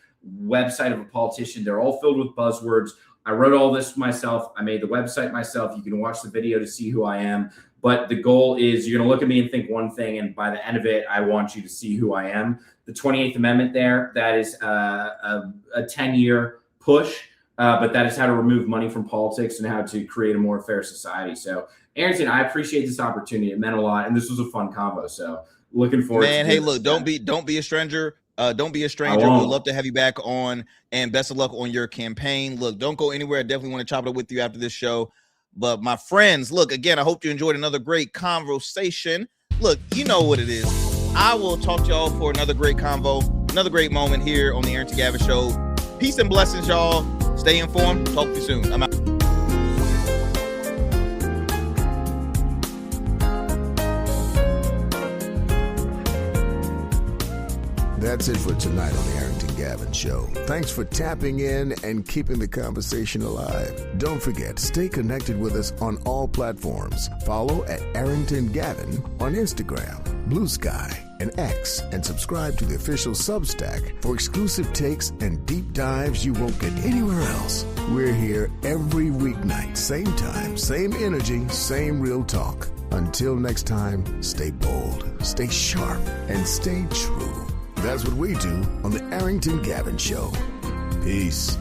website of a politician. They're all filled with buzzwords. I wrote all this myself. I made the website myself. You can watch the video to see who I am. But the goal is you're going to look at me and think one thing, and by the end of it, I want you to see who I am. The 28th Amendment there, that is a 10-year push, but that is how to remove money from politics and how to create a more fair society. So, Arrington, I appreciate this opportunity. It meant a lot, and this was a fun combo. So, looking forward. Man, hey, look, don't be a stranger. Don't be a stranger. We'd love to have you back on, and best of luck on your campaign. Look, don't go anywhere. I definitely want to chop it up with you after this show. But my friends, look, again, I hope you enjoyed another great conversation. Look, you know what it is. I will talk to y'all for another great convo, another great moment here on the Arrington Gavin Show. Peace and blessings, y'all. Stay informed. Talk to you soon. I'm out. That's it for tonight on the Arrington Gavin Show. Thanks for tapping in and keeping the conversation alive. Don't forget, stay connected with us on all platforms. Follow at Arrington Gavin on Instagram, Blue Sky, and X, and subscribe to the official Substack for exclusive takes and deep dives you won't get anywhere else. We're here every weeknight, same time, same energy, same real talk. Until next time, stay bold, stay sharp, and stay true. That's what we do on the Arrington Gavin Show. Peace.